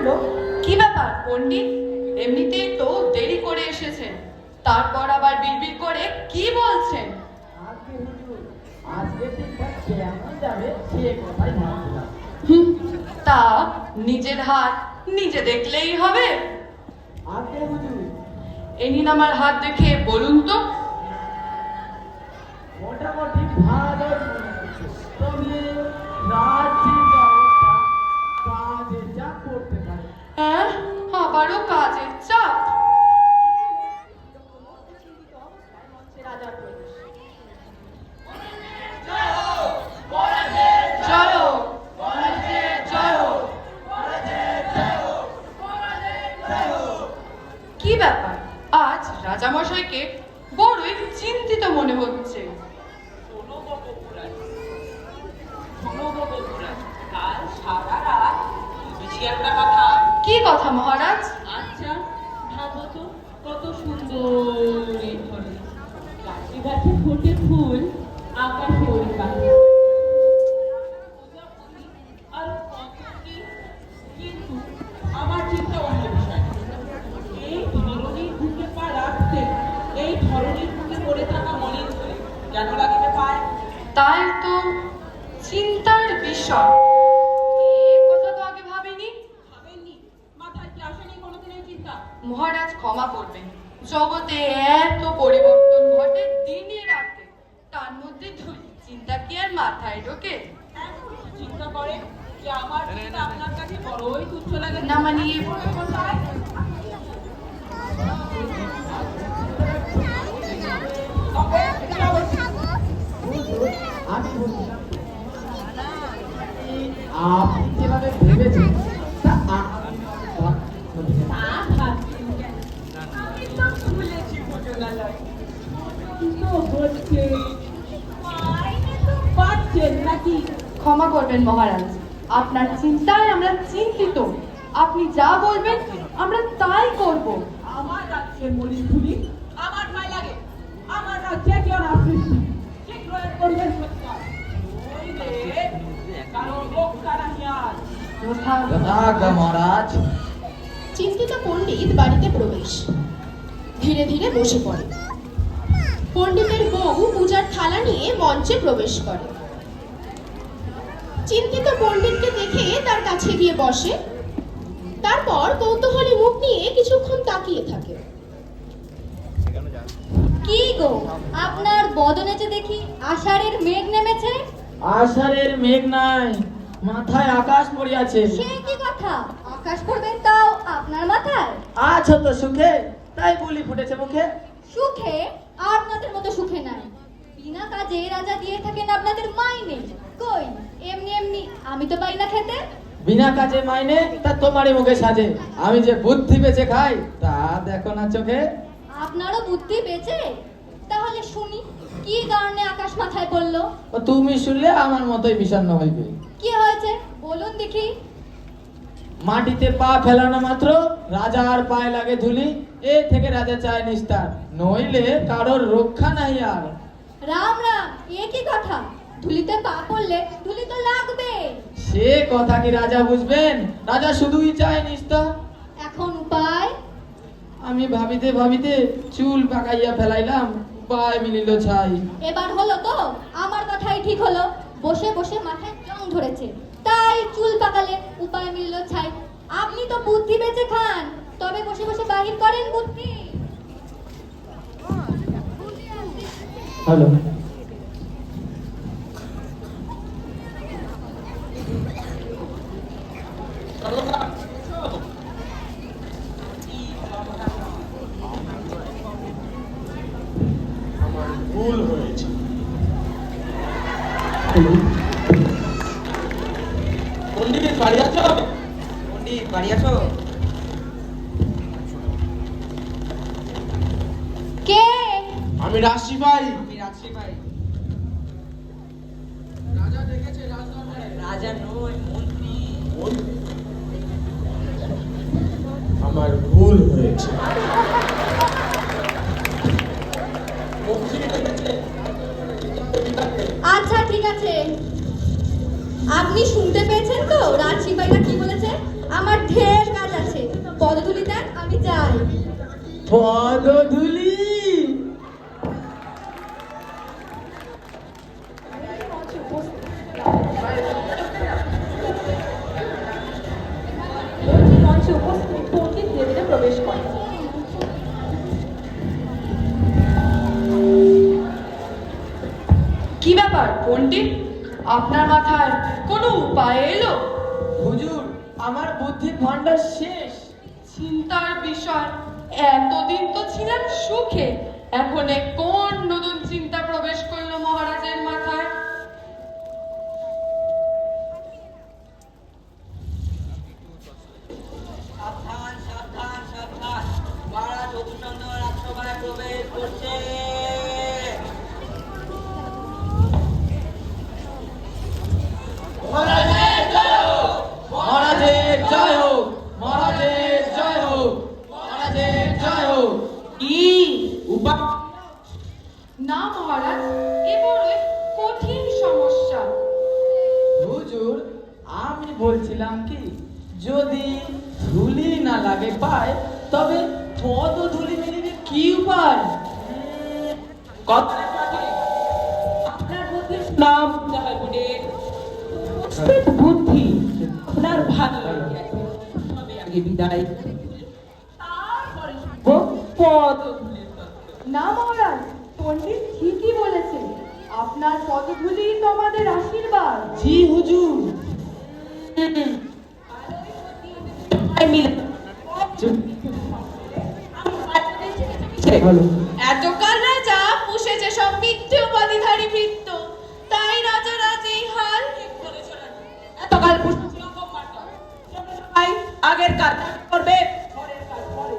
বলল, কি ব্যাপার পণ্ডিত, এমনিতেই তো দেরি করে এসেছেন, তারপর আবার বিড়বিড় করে কি বলছেন? আজকে হুজুর, আজকে দিনটা কেমন যাবে সে কথাই ভাবছিলাম। হুম, তা নিজের হাত নিজে দেখলেই হবে। আজকে হুজুর, এ নিন আমার হাত দেখে বলুন তো। মোটামুটি ভালোই মনে হচ্ছে, তবে রাজ্যের অবস্থা কাজে যা করতে পারে। হ্যাঁ, আবারও কাজের চাপ। রাজার প্রবেশ। জয় হোক, জয় হোক। কি ব্যাপার, আজ রাজামশাইকে বড়ই চিন্তিত মনে হচ্ছে। শোনো গো বকুড়া, কাল সারা রাত বুঝি একটা কথা। কি কথা মহারাজ? আচ্ছা ভাবো তো, কত সুন্দর এই ধরে গাছে গাছে ফোটে ফুল, আকাশে ওড়ে পাখি, আর কত কি। কিন্তু আমার চিন্তা অন্য বিষয়। এই ধরনের বুকে পা রাখতে, এই ধরনের বুকে পড়ে থাকা মলিন হয়ে কেন লাগিতে পায়? তাই তো চিন্তার বিষয়। এ কথা তো আগে ভাবিনি। ভাবেননি? মাথায় কি আসেনি কোনোদিন এই চিন্তা? মহারাজ ক্ষমা করবেন, জগতে এত পরিবর্তন ঘটে দিনে রাতে, তার মধ্যে চিন্তা কি আর মাথায় ঢোকে? এমন কি চিন্তা করে যে আমার চিন্তা আপনার কাছে বড়ই তুচ্ছ লাগে? না মানে কোথায়? হুজুর, আমি বলছিলাম, আপনি যেভাবে ভেবেছেন তা আমি তা ভাবছি কেন? আমি তো ভুলেছি ভোজনালয়। কি তো হচ্ছে? মাইনে তো পাচ্ছেন নাকি? ক্ষমা করবেন মহারাজ, আপনার চিন্তায় আমরা চিন্তিত। আপনি যা বলবেন আমরা তাই করব। আমার রাজ্যের মলিনধুলি আমার গায়ে লাগে। আমার রাজ্যে কেউ না সৃষ্টি শীঘ্র এর পরিবেশ করতে হয়। নইলে কারো লোক কারা হিয়ার। যথাজ্ঞা মহারাজ। চিন্তিত পণ্ডিত বাড়িতে প্রবেশ, ধীরে ধীরে বসে পড়ে। পণ্ডিতের বউ পূজার থালা নিয়ে মঞ্চে প্রবেশ করে। চিন্তিত পণ্ডিতকে দেখে তার কাছে গিয়ে বসে, তারপর কৌতূহলী মুখ নিয়ে কিছুক্ষণ তাকিয়ে থাকে। কি গো, আপনার বদনে যে দেখি আষাঢ়ের মেঘ নেমেছে। আষাঢ়ের মেঘ নাই, মাথায় আকাশ পড়িয়াছে। সে কি কথা, আকাশ পড়বেন তাও আপনার মাথায়? আছো তো সুখে, তাই বুলি ফুটেছে মুখে। সুখে? আপনাদের মতো সুখে নাই। বিনা কাজে রাজা দিয়ে থাকেন আপনাদের মাইনে। কই এমনি এমনি আমি তো পাই না খেতে। বিনা কাজে মাইনে তা তোমারই মুখে সাজে, আমি যে বুদ্ধি বেঁচে খাই তা দেখো না চোখে। আপনারও বুদ্ধি বেঁচে? তাহলে শুনি, কি কারণে আকাশ মাথায় পড়লো? ও তুমি শুনলে আমার মতোই বিষণ্ণ হইবে। কি হয়েছে বলুন দেখি। মাটিতে পা ফেলানো মাত্র রাজার পায়ে লাগে ধুলি, এ থেকে রাজা চায় নিস্তার, নইলে কারোর রক্ষা নাই আর। রাম রাম, এ কি কথা? ধুলিতে পা পড়লে ধুলি তো লাগবে। সে কথা কি রাজা বুঝবেন? রাজা শুধুই চায় নিস্তার। এখন উপায়? আমি ভাবিতে ভাবিতে চুল পাকাইয়া ফেলাইলাম, পায়ে মিলিল ছাই। এবার হলো তো? আমার কথাই ঠিক হলো। বসে বসে মাথায় জং ধরেছে, তাই চুল পাকালে উপায় মিলল ছাই। আপনি তো বুদ্ধি বেঁচে খান, তবে বসে বসে বাহির করেন বুদ্ধি। হ্যালো, আমার ভুল হয়েছে। পণ্ডিত বাড়ি আছো? পণ্ডিত বাড়ি আছো? কে? আমি রাশি ভাই। আমি রাজশ্রী ভাই। রাজা ডেকেছে রাজদরবারে। রাজা নয়, মন্ত্রী। আমার ভুল হয়েছে। মন্ত্রী ডেকেছে। আচ্ছা ঠিক আছে, আপনি শুনতে পেয়েছেন তো রাজসিপাহীরা কি বলেছে? আমার ঢের কাজ আছে। পদধূলি দেন, আমি যাই। পদধূলি? মঞ্চে উপস্থিত পণ্ডিত ধীরে ধীরে প্রবেশ করে। কি ব্যাপার পণ্ডিত, আপনার মাথায় কোনো উপায় এলো? হুজুর, আমার বুদ্ধির ভান্ডার শেষ। চিন্তার বিষয়, এতদিন তো ছিলেন সুখে, এখন এ কোন নতুন চিন্তা প্রবেশ করলো মহারাজের মাথায়? সাবধান সাবধান সাবধান, মহারাজ মধুচন্দ্র রাজসভায় প্রবেশ করছে। মহারাজের জয় হোক, মহারাজের জয় হোক, মহারাজের জয় হোক। কি উপায়? না মহারাজ, এ বড়ই কঠিন সমস্যা। হুজুর, আমি বলছিলাম কি, যদি ধুলি না লাগে পায়, তবে পদধূলি মেনে কি উপায়? কথা আপনার বুদ্ধির নাম হয় পণ্ডিত। বুদ্ধি আপনার ভালো লাগে, তবে আগে বিদায়, তারপরে পদধূলির তত্ত্ব। না মহারাজ, পণ্ডিত ঠিকই বলেছে, আপনার পদধূলি তো আমাদের আশীর্বাদ। জি হুজুর। সবাই মিলে বলো। এতকাল রাজা পুষেছে সব মিথ্যে উপাধিধারী বৃত্ত, তাই রাজা রাজেই হাল। এতকাল পুষেছিল অপমান নয়। সবাই আগের কাজ করবে, পরের কাজ পরে।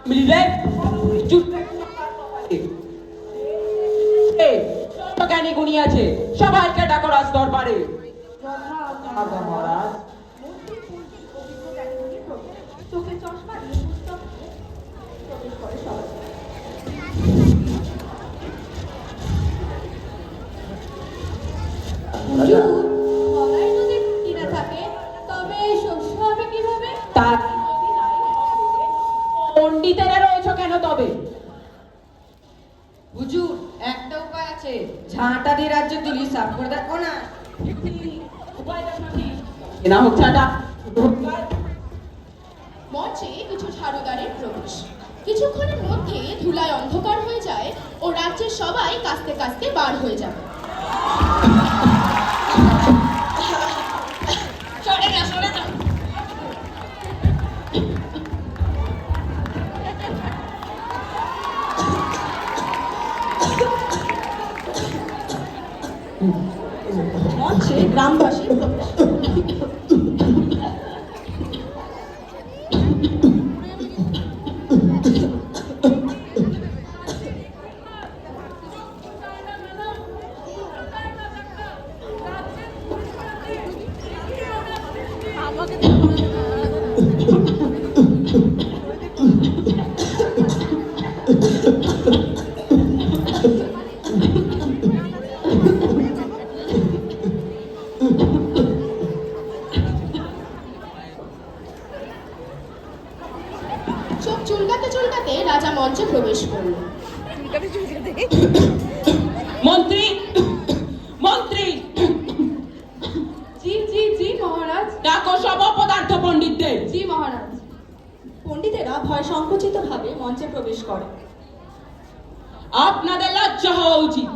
মিলবে জ্ঞানী গুণী আছে, সবাইকে ডাকো রাজ দরবারে। আজ্ঞা মহারাজ। চোখে চশমা দিয়ে পুস্তক প্রবেশ করে সবাই। হুজুর, খরায় যদি বৃষ্টি না থাকে, তবে শস্য হবে কিভাবে? তার পণ্ডিতেরা রয়েছে কেন তবে? হুজুর, একটা উপায় আছে, ঝাঁটা দিয়ে রাজ্য তুলি সাফ করে দেখো না। না হোক ছাটা। মঞ্চে কিছু ঝাড়ুদারের প্রবেশ। কিছুক্ষণের মধ্যে ধুলায় অন্ধকার হয়ে যায় ও রাজ্যের সবাই কাস্তে কাস্তে বার হয়ে যাবে। সরে যা, সরে যা। মঞ্চে গ্রামবাসীর প্রবেশ। চোখ চুলকাতে চুলকাতে রাজা মঞ্চে প্রবেশ করল। মন্ত্রী, মন্ত্রী, জি জি জি মহারাজ। ডাকো সব অপদার্থ পণ্ডিতদের। জি মহারাজ। পণ্ডিতেরা ভয় সংকুচিত ভাবে মঞ্চে প্রবেশ করে। আপনাদের লজ্জা হওয়া উচিত,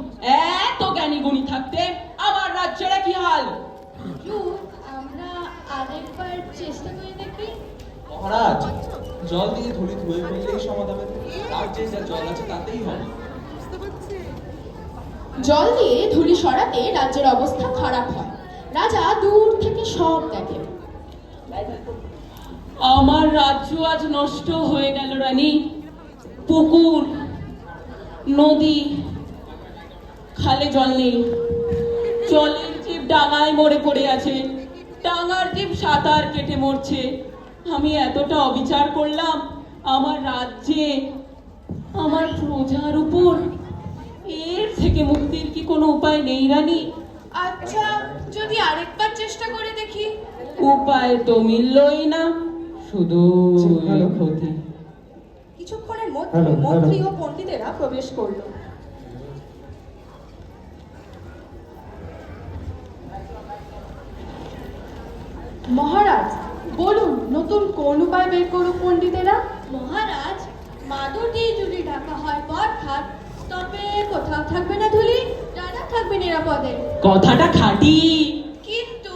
এত জ্ঞানী গুণী থাকতে আমার রাজ্যের কি হাল? হুজুর, আমরা আরেকবার চেষ্টা করে দেখি। মহারাজ, জল দিয়ে ধুলি ধুয়ে ফেললেই সমাধান হবে। রাজ্যে যা জল আছে তাতেই হবে। জল দিয়ে ধুলি সরাতে রাজ্যের অবস্থা খারাপ হয়। রাজা দূর থেকে সব দেখেন। আমার রাজ্য আজ নষ্ট হয়ে গেল রানী। পুকুর, নদী, খালে জল নেই। জলের জীব ডাঙায় মরে পড়ে আছে, ডাঙার জীব সাঁতার কেটে মরছে। আমি এতটা অবিচার করলাম আমার রাজ্যে, আমার প্রজার উপর। এর থেকে মুক্তির কি কোনো উপায় নেই রানী? আচ্ছা, যদি আরেকবার চেষ্টা করে দেখি। উপায় তো মিললই না, শুধু হ্যালো। ক্ষতি। কিছুক্ষণের মধ্যে হ্যালো, হ্যালো। মন্ত্রী ও পণ্ডিতেরা প্রবেশ করল। মহারাজ বলুন নতুন কোন উপায় বের করুক পণ্ডিতেরা? মহারাজ মাদুর দিয়ে যদি ঢাকা হয় পথঘাট, তবে কোথাও থাকবে না ধুলি, রাজা থাকবে নিরাপদে। কথাটা খাঁটি। কিন্তু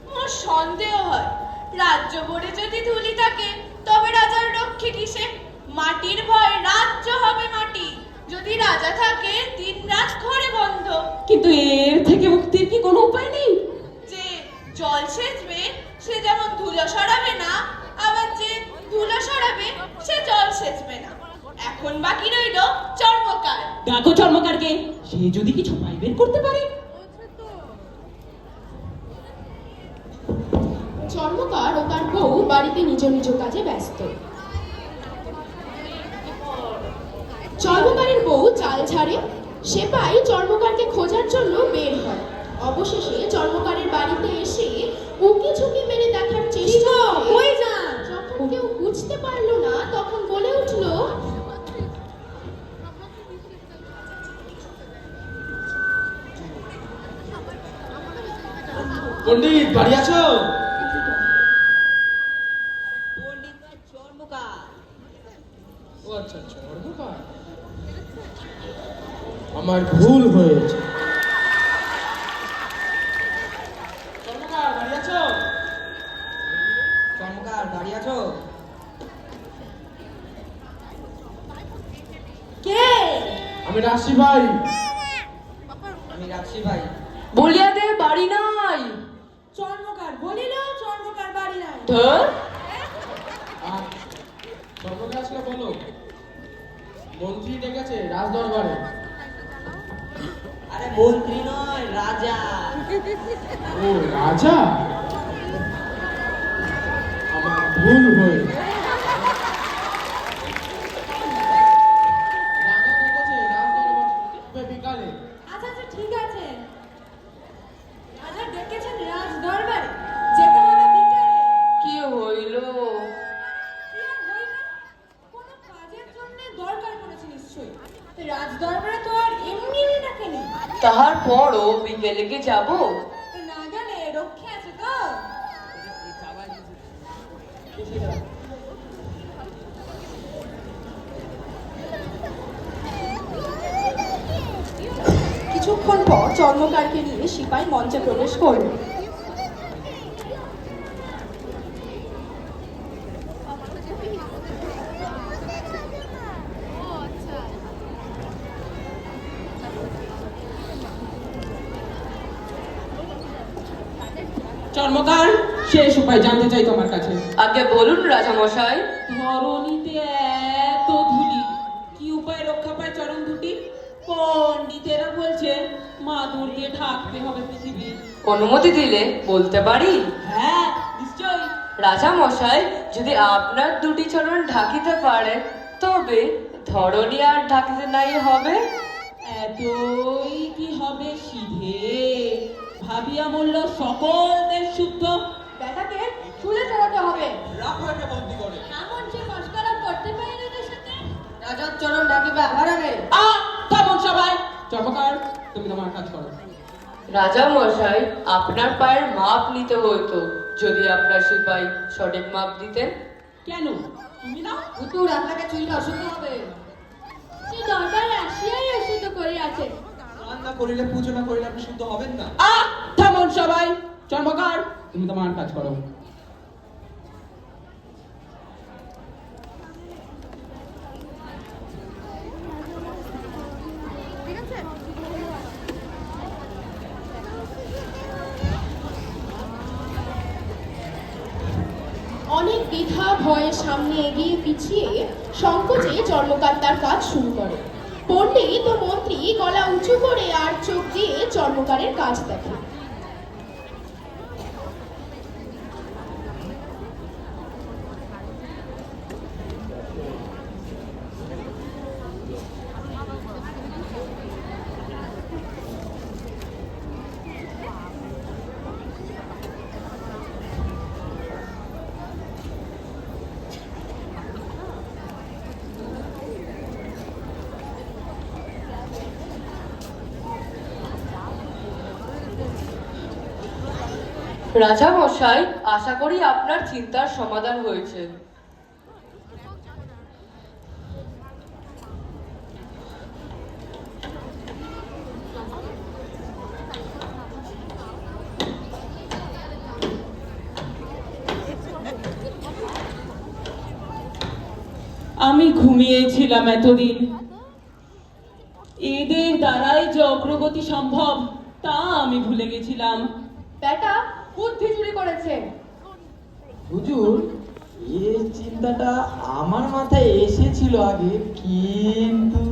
মোর সন্দেহ হয়, রাজ্য ভরে যদি ধুলি থাকে তবে রাজার রক্ষে কিসে? মাটির ভয় রাজ্য হবে মাটি, যদি রাজা থাকে দিন রাত ঘরে বন্ধ। কিন্তু এর থেকে মুক্তির কি কোনো উপায় নেই? যে জল সেচবে সে যেমন ধুলো সরাবে না, আবার যে ধুলো সরাবে সে জল সেচবে না। এখন বাকি রইল চর্মকার। ডাকো চর্মকারকে, সে যদি কিছু উপায় বের করতে পারে। চর্মকার ও তার বউ বাড়িতে নিজ নিজ কাজে ব্যস্ত। চর্মকারের বউ চাল ছাড়ে, সেপাই চর্মকারকে খোঁজার জন্য বের হয়। অবশেষে চর্মকারের বাড়িতে এসে উকি ঝুঁকি মেরে দেখার চেষ্টা করে। কই যান? যখন কেউ বুঝতে পারলো না তখন বলে উঠলো, পণ্ডিত বাড়ি আছো? ও আচ্ছা আচ্ছা, চর্মকার। আমার ভুল হয়েছে। চর্মকার বাড়ি আছো? চমৎকার, দাঁড়িয়ে আছো? কে? আমি রাশি ভাই। আমি রাখছি ভাই। বলিয়া দে বাড়ি নাই। চর্মকার বলিল চর্মকার বাড়ি নাই। ধর আর সর্বকাজকে বলো, মন্ত্রী ডেকেছে রাজ দরবারে। আরে মন্ত্রী নয়, রাজা। ও রাজা, আমার ভুল হয়েছে। রাজা ডেকেছে রাজ দরবারে বিকালে। আচ্ছা আচ্ছা ঠিক আছে, রাজা ডেকেছেন রাজ দরবারে, যেতে হবে বিকালে। কি হইল? কি আর হইবে? কোনো কাজের জন্য দরকার পড়েছে নিশ্চয়ই। রাজ দরবারে তো আর এমনি ডাকেনি। তাহার পরও বিকেলে কি যাব? তো না গেলে রক্ষে আছে তো? কিছুক্ষণ পর চর্মকারকে নিয়ে সিপাই মঞ্চে প্রবেশ করল। চর্মকার, শেষ উপায় জানতে চাই তোমার কাছে। আগে বলুন রাজা মশাই। ধরণীতে এত ধুলি, কি উপায় রক্ষা পায় চরণ দুটি? পণ্ডিতেরা বলছে মাদুর দিয়ে ঢাকতে হবে পৃথিবী। অনুমতি দিলে বলতে পারি। হ্যাঁ নিশ্চয়ই। রাজা মশাই, যদি আপনার দুটি চরণ ঢাকিতে পারে তবে ধরণী আর ঢাকিতে নাই হবে। এতই কি হবে সিধে, ভাবিয়া মূল্য সকল দেশ শুদ্ধ। বেটাকে চুলে চড়াতে হবে। রাখো একে বন্দি করে। এমন যে মস্করা করতে পারি ওদের সাথে। রাজার চরণ ঢাকিবে আমার আগে। থামুন সবাই। চর্মকার, তুমি তোমার কাজ করো। রাজা মশাই, আপনার পায়ের মাপ নিতে হইতো যদি আপনার সিপাই সঠিক মাপ দিতেন। কেন তুমি না? উত্তর আপনাকে চুলটা অশুদ্ধ হবে। সে দরবারে আসিয়াই অশুদ্ধ করিয়াছে। স্নান না করিলে, পুজো না করিলে আপনি শুদ্ধ হবেন না। থামুন সবাই। চর্মকার, তুমি তোমার কাজ করো। অনেক দ্বিধা ভয়ে সামনে এগিয়ে পিছিয়ে সংকোচে চর্মকার তার কাজ শুরু করে। পণ্ডিত ও মন্ত্রী গলা উঁচু করে আর চোখ দিয়ে চর্মকারের কাজ দেখে। রাজা মশাই, আশা করি আপনার চিন্তার সমাধান হয়েছে। আমি ঘুমিয়েছিলাম এতদিন, এদের দ্বারাই যে অগ্রগতি সম্ভব তা আমি ভুলে গেছিলাম। বেটা বুদ্ধি চুরি করেছে। হুজুর, এই চিন্তাটা আমার মাথায় এসেছিল আগে, কিন্তু